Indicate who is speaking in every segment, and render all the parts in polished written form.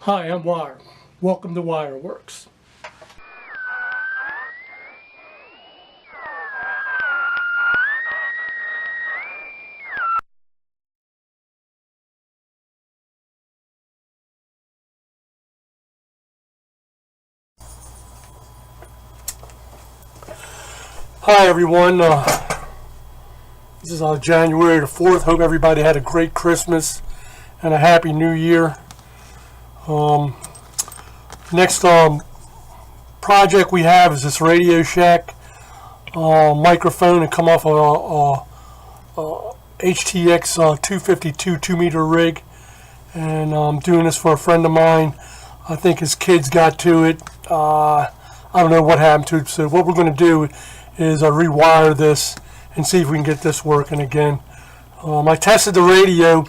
Speaker 1: Hi, I'm Wire. Welcome to Wireworks. Hi everyone. This is January the 4th. Hope everybody had a great Christmas and a happy New Year. Next project we have is this Radio Shack microphone and come off a HTX 252 2-meter rig, and I'm doing this for a friend of mine. I think his kids got to it. I don't know what happened to it. So what we're going to do is rewire this and see if we can get this working again. I tested the radio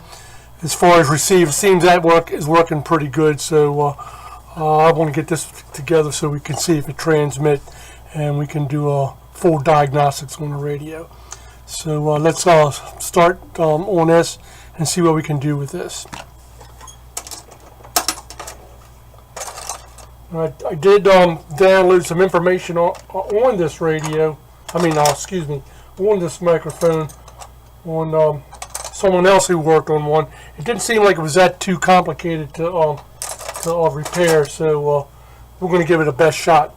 Speaker 1: as far as receive. It seems that is working pretty good. So I want to get this together so we can see if it transmits and we can do a full diagnostics on the radio. So let's start on this and see what we can do with this. I did download some information on this radio. On this microphone, on someone else who worked on one. It didn't seem like it was that too complicated to repair, so we're going to give it a best shot.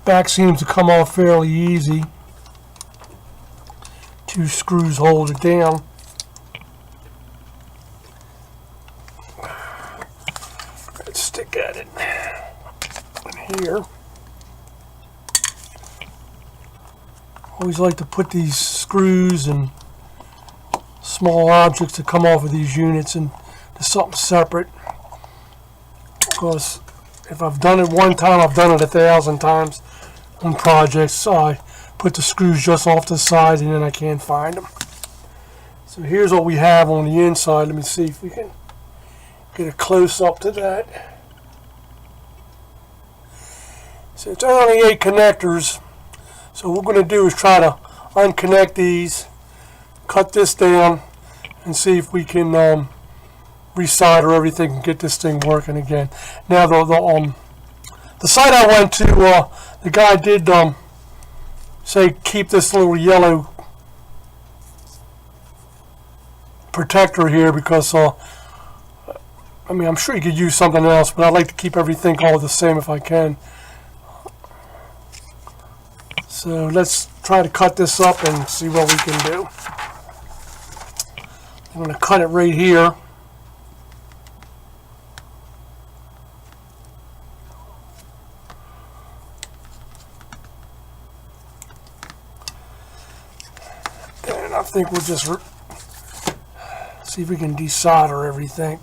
Speaker 1: Back seems to come off fairly easy. 2 screws hold it down. Let's stick at it here. Always like to put these screws and small objects that come off of these units into something separate, because if I've done it one time, I've done it 1,000 times on projects. I put the screws just off to the side and then I can't find them. So here's what we have on the inside. Let me see if we can get a close up to that. So it's only 8 connectors. So what we're going to do is try to unconnect these, cut this down, and see if we can resolder everything and get this thing working again. Now the site I went to, the guy did say keep this little yellow protector here because I'm sure you could use something else, but I like to keep everything all the same if I can. So let's try to cut this up and see what we can do. I'm going to cut it right here. And I think we'll just see if we can desolder everything.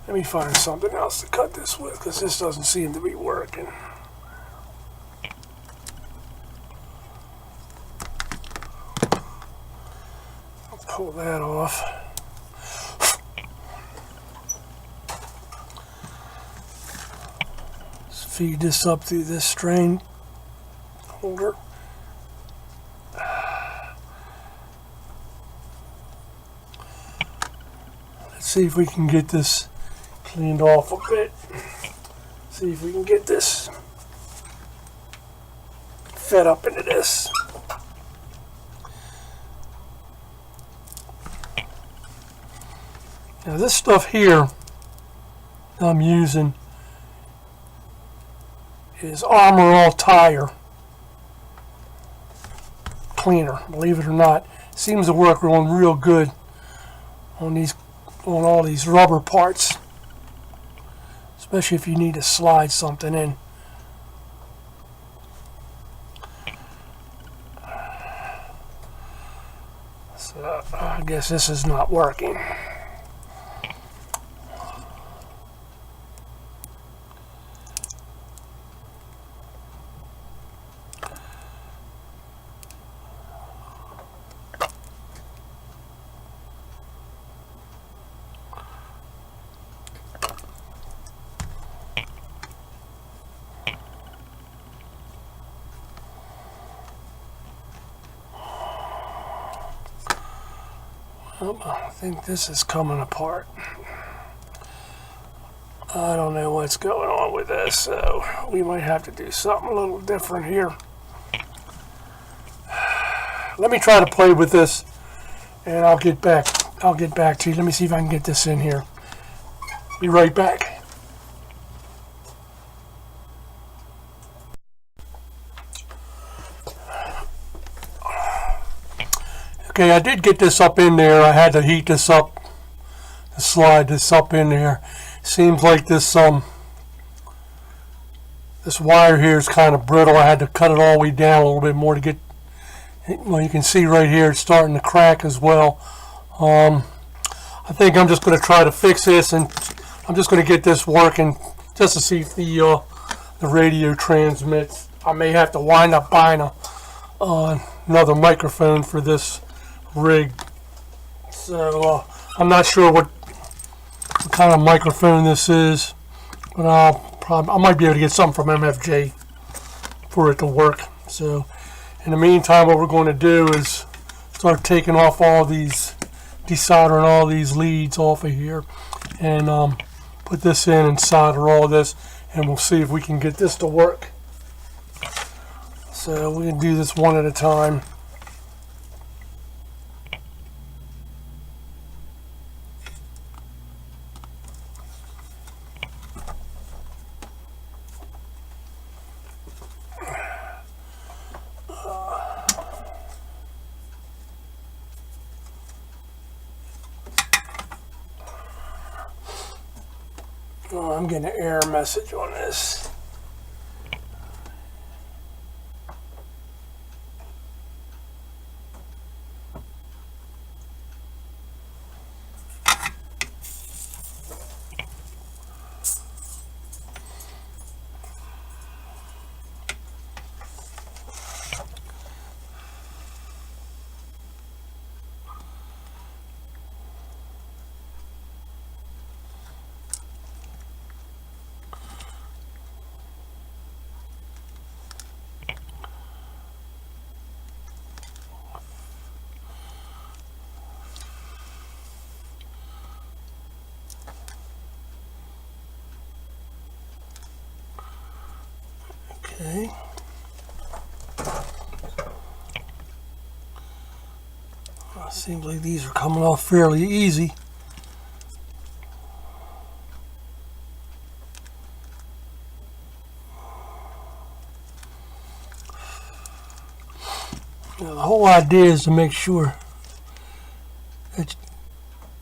Speaker 1: Let me find something else to cut this with, because this doesn't seem to be working. I'll pull that off. Let's feed this up through this strain holder. Let's see if we can get this cleaned off a bit. See if we can get this fed up into this. Now this stuff here I'm using is Armor All Tire cleaner. Believe it or not, it seems to work real good on all these rubber parts, especially if you need to slide something in. So I guess this is not working. I think this is coming apart. I don't know what's going on with this, so we might have to do something a little different here. Let me try to play with this, and I'll get back to you. Let me see if I can get this in here. Be right back. Okay, I did get this up in there. I had to heat this up, to slide this up in there. Seems like this this wire here is kind of brittle. I had to cut it all the way down a little bit more to get. Well, you can see right here it's starting to crack as well. I think I'm just going to try to fix this, and I'm just going to get this working just to see if the radio transmits. I may have to wind up buying another microphone for this rig. So I'm not sure what kind of microphone this is, but I might be able to get something from MFJ for it to work. So in the meantime, what we're going to do is start taking off all these, desoldering all these leads off of here, and put this in and solder all this, and we'll see if we can get this to work. So we can do this one at a time. Oh, I'm getting an error message on this. Okay. Well, it seems like these are coming off fairly easy. Now, the whole idea is to make sure that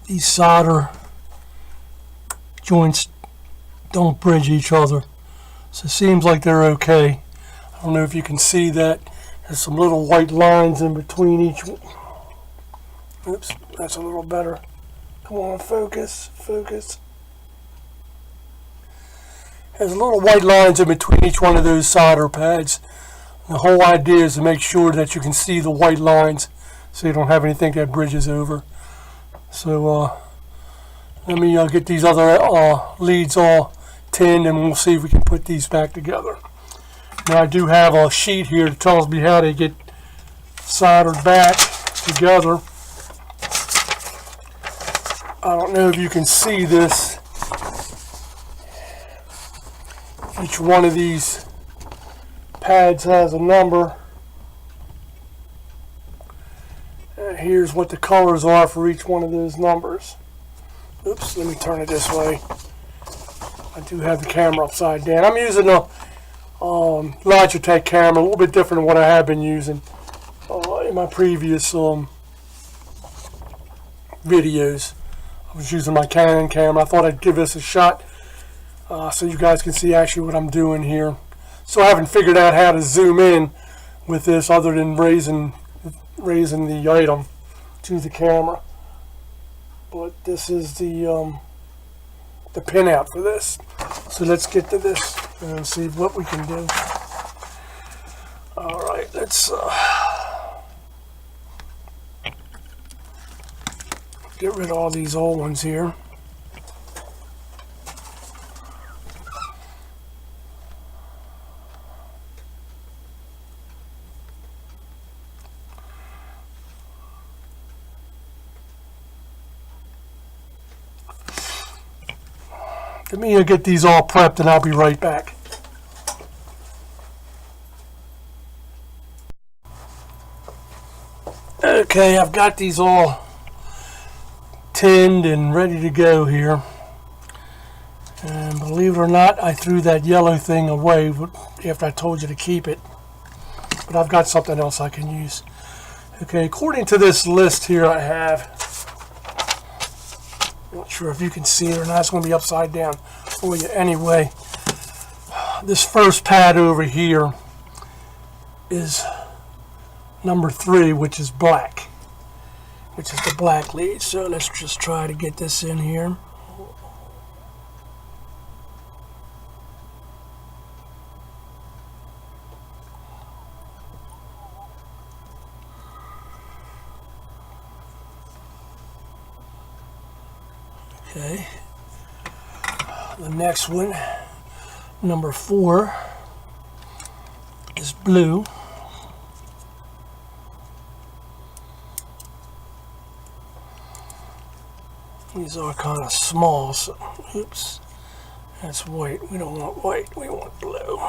Speaker 1: these solder joints don't bridge each other. So it seems like they're okay. I don't know if you can see that. There's some little white lines in between each one. Oops, that's a little better. Come on, focus, focus. There's little white lines in between each one of those solder pads. The whole idea is to make sure that you can see the white lines so you don't have anything that bridges over. So let me get these other leads all tinned, and we'll see if we can put these back together. Now I do have a sheet here that tells me how to get soldered back together. I don't know if you can see this. Each one of these pads has a number. And here's what the colors are for each one of those numbers. Oops, let me turn it this way. I do have the camera upside down. I'm using a Logitech camera, a little bit different than what I have been using in my previous videos. I was using my Canon camera. I thought I'd give this a shot so you guys can see actually what I'm doing here. So I haven't figured out how to zoom in with this other than raising the item to the camera. But this is the pinout for this. So let's get to this and see what we can do. All right, let's get rid of all these old ones here. Let me get these all prepped and I'll be right back. Okay, I've got these all tinned and ready to go here. And believe it or not, I threw that yellow thing away after I told you to keep it. But I've got something else I can use. Okay, according to this list here I have, not sure if you can see it or not, it's going to be upside down for you anyway. This first pad over here is number 3, which is black, which is the black lead. So let's just try to get this in here. Okay, the next one, number 4, is blue. These are kind of small, so oops, that's white. We don't want white, we want blue.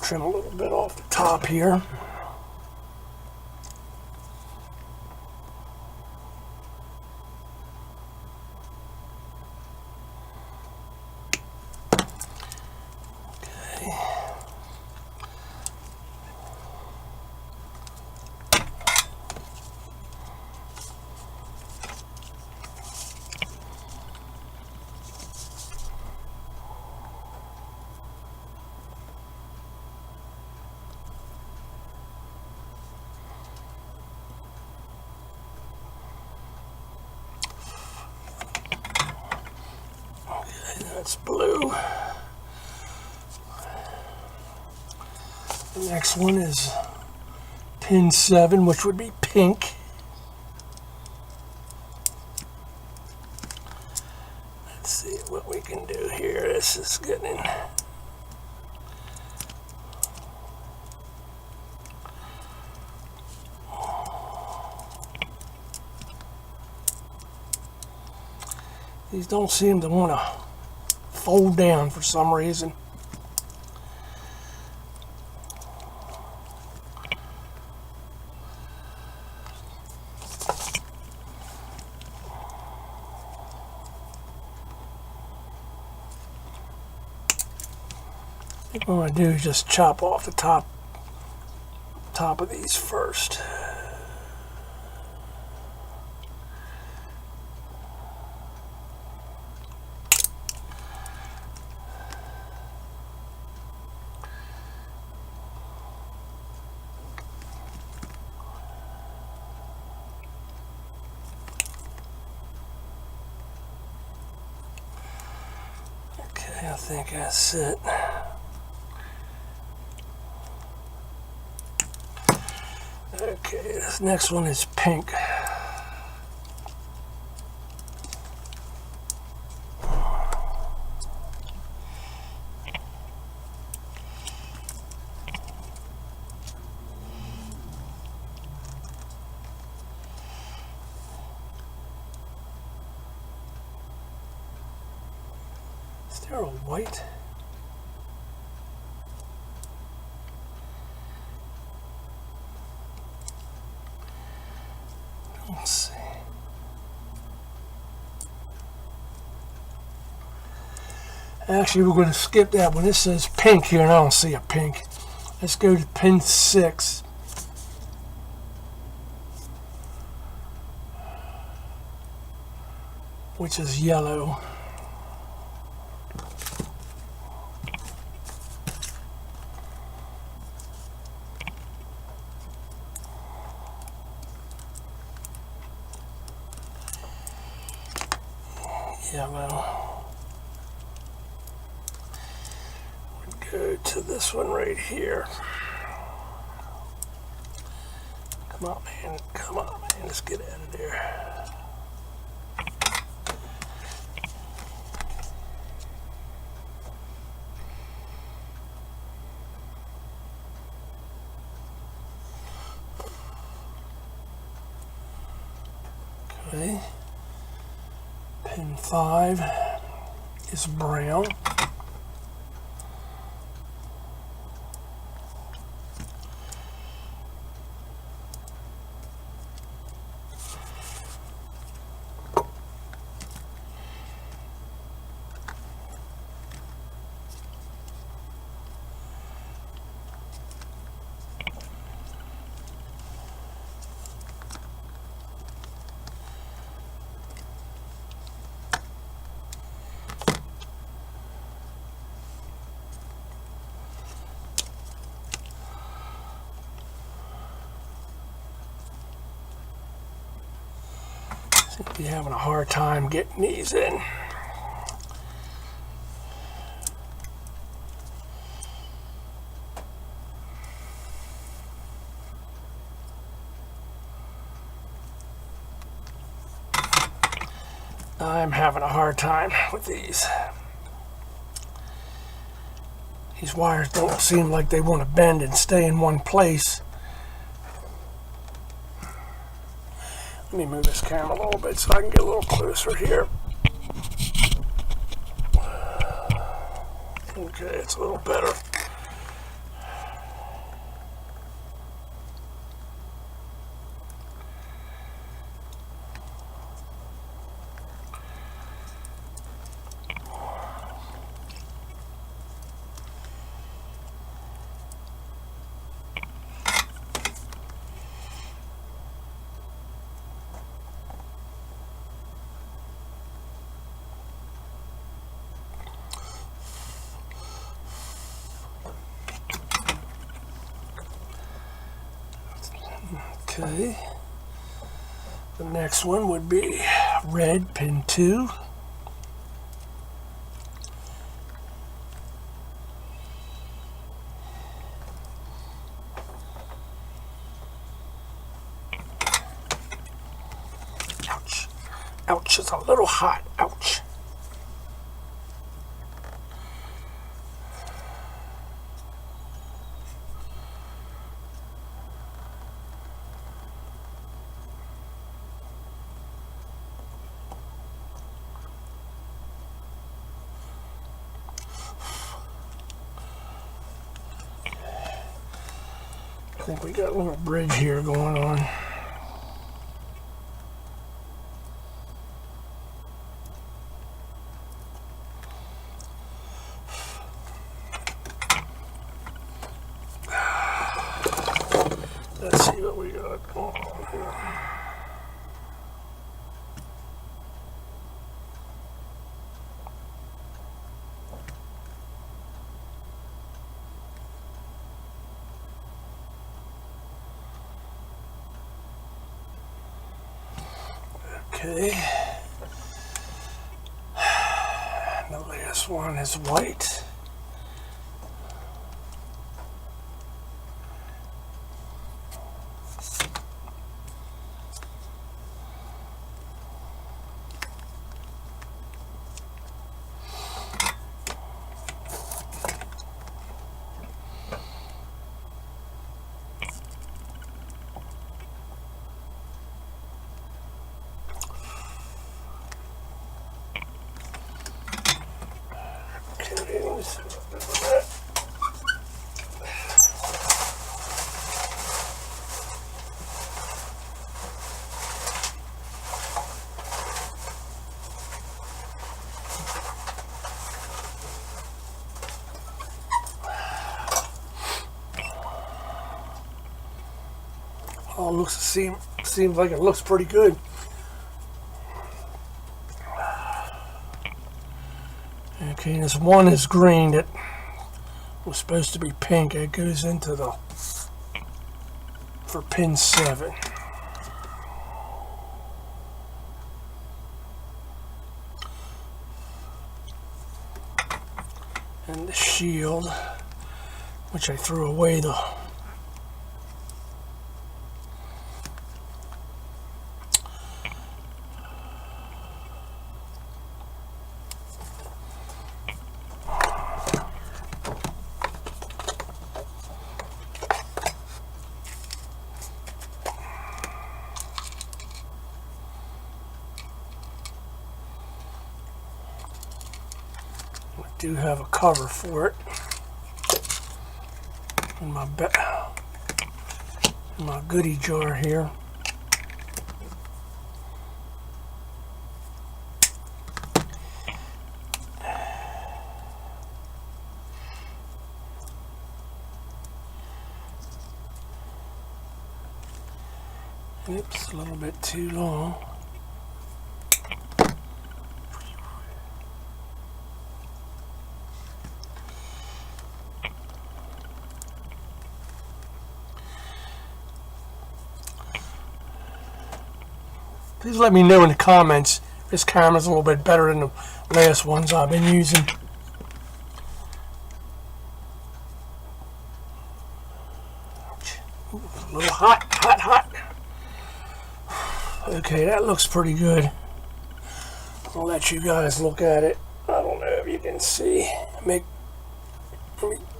Speaker 1: Trim a little bit off the top here. That's blue. The next one is pin 7, which would be pink. Let's see what we can do here. This is getting... These don't seem to want to fold down for some reason. I think what I'm going to do is just chop off the top of these first. I think that's it. Okay, this next one is pink. Is there a white? Let's see. Actually, we're going to skip that one. This says pink here, and I don't see a pink. Let's go to pin 6. Which is yellow. Yellow. We'll go to this one right here. Come on, man. Come on, man. Let's get out of there. Okay. Pin 5. is brown. Seem to be having a hard time getting these in. I'm having a hard time with these. These wires don't seem like they want to bend and stay in one place. Let me move this camera a little bit so I can get a little closer here. Okay, it's a little better. Okay, the next one would be red, pin 2. Ouch. Ouch, it's a little hot. Ouch. I think we got a little bridge here going on. Let's see what we got going on here. Okay, the last one is white. Oh, seems like it looks pretty good. Okay, this one is green that was supposed to be pink. It goes into the for pin 7. And the shield, which I threw away the do have a cover for it in my goodie jar here. Oops, a little bit too long. Please let me know in the comments if this camera's a little bit better than the last ones I've been using. Ooh, a little hot, hot, hot. Okay, that looks pretty good. I'll let you guys look at it. I don't know if you can see. Let me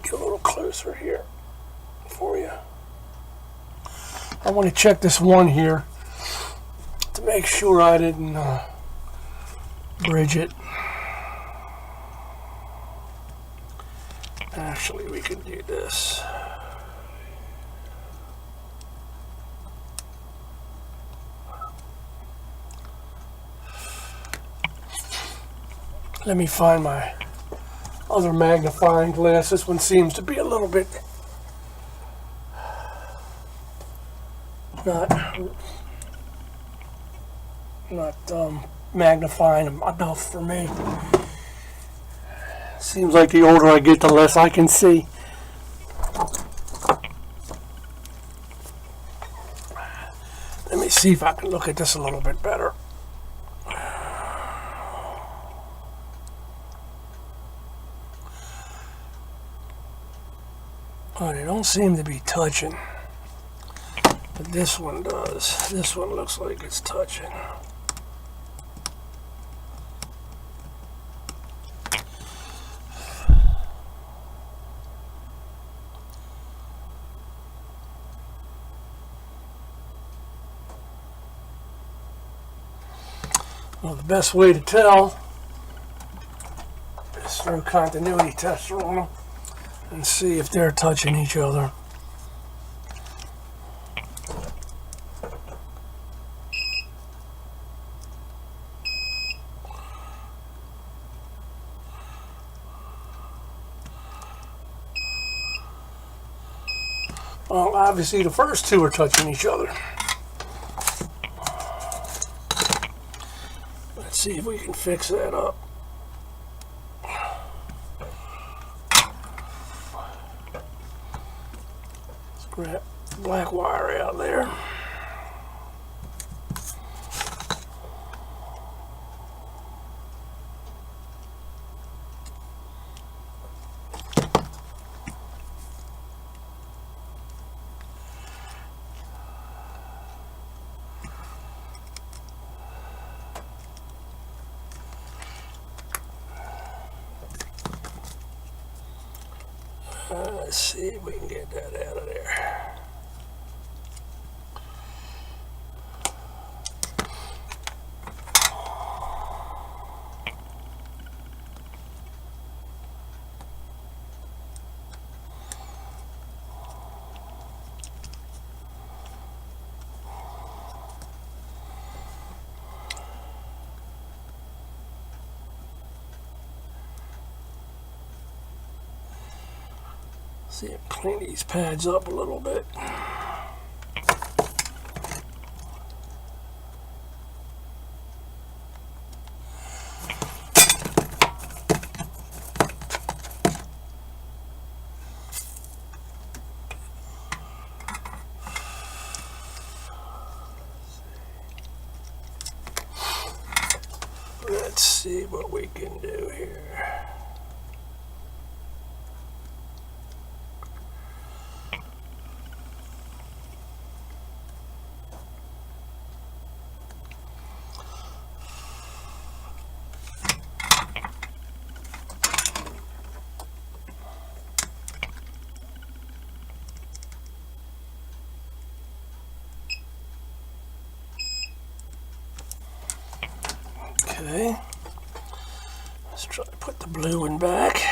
Speaker 1: get a little closer here for you. I want to check this one here to make sure I didn't bridge it. Actually, we can do this. Let me find my other magnifying glass. This one seems to be a little bit not magnifying enough for me. Seems like the older I get, the less I can see. Let me see if I can look at this a little bit better. Oh, they don't seem to be touching, but this one does. This one looks like it's touching. Well, the best way to tell is throw a continuity tester on them and see if they're touching each other. Well, obviously the first two are touching each other. Let's see if we can fix that up. Grab the black wire out there. Let's see if we can get that out of there. See if clean these pads up a little bit. Let's see what we can do here. Okay, let's Let's try to put the blue one back.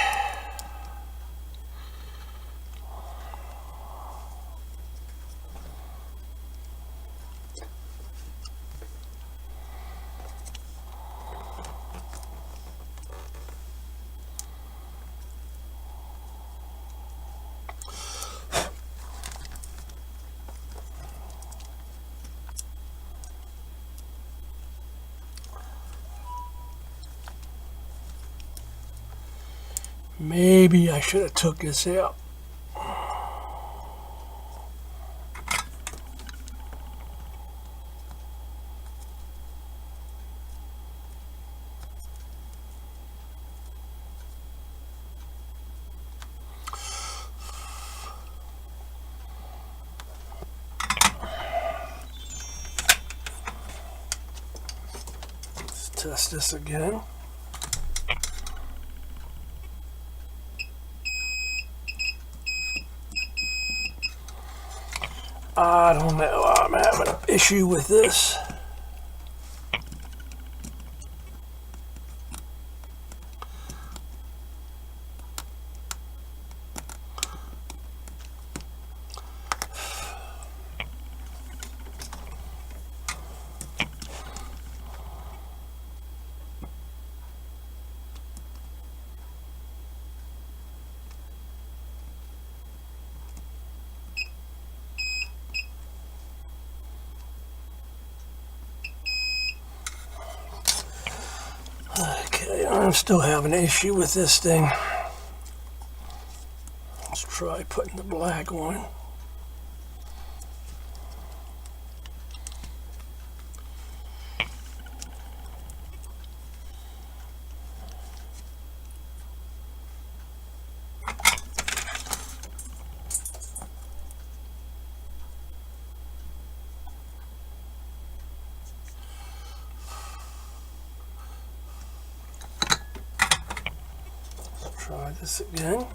Speaker 1: Maybe I should have took this out. Let's test this again. I don't know, I'm having an issue with this. Okay, I'm still having an issue with this thing. Let's try putting the black on. Try this again.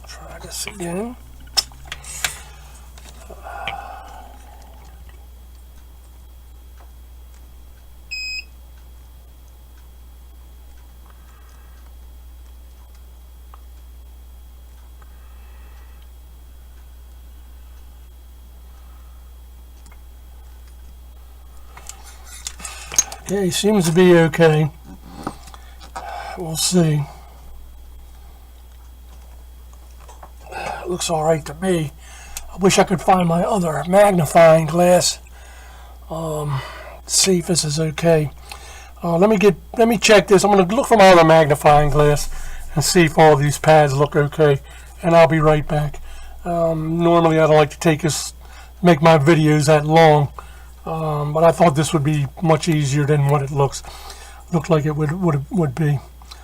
Speaker 1: Try this again. Okay, seems to be okay. We'll see. Looks all right to me. I wish I could find my other magnifying glass. See if this is okay. Let me check this. I'm going to look for my other magnifying glass and see if all these pads look okay, and I'll be right back. Normally I don't like to make my videos that long, but I thought this would be much easier than what it looked like it would be.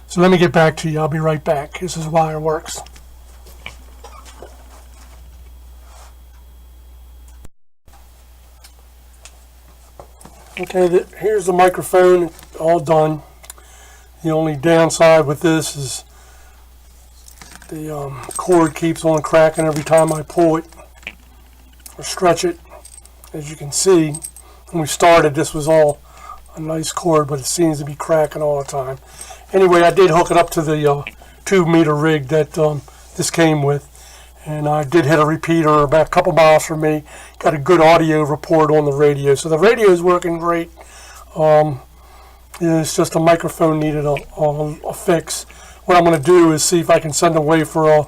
Speaker 1: So let me get back to you. I'll be right back. This is why it works. Okay, here's the microphone, all done. The only downside with this is the cord keeps on cracking every time I pull it or stretch it. As you can see, when we started, this was all a nice cord, but it seems to be cracking all the time. Anyway, I did hook it up to the 2-meter rig that this came with, and I did hit a repeater about a couple miles from me. Got a good audio report on the radio, so the radio is working great. It's just a microphone needed a fix. What I'm going to do is see if I can send away for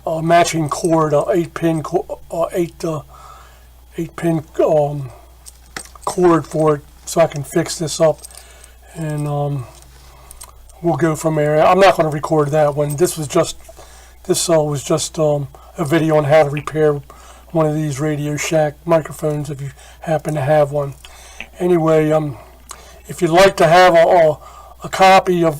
Speaker 1: a matching cord, a 8-pin cord for it, so I can fix this up, and we'll go from there. I'm not going to record that one. This was just a video on how to repair one of these Radio Shack microphones if you happen to have one. Anyway, if you'd like to have a copy of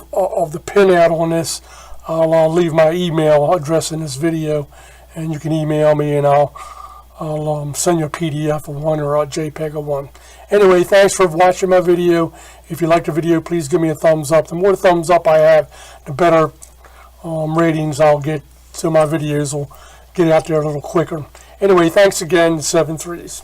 Speaker 1: the pinout on this, I'll leave my email address in this video, and you can email me, and I'll send you a PDF of one or a JPEG of one. Anyway, thanks for watching my video. If you like the video, please give me a thumbs up. The more thumbs up I have, the better ratings I'll get, so my videos will get out there a little quicker. Anyway, thanks again, 7 3s.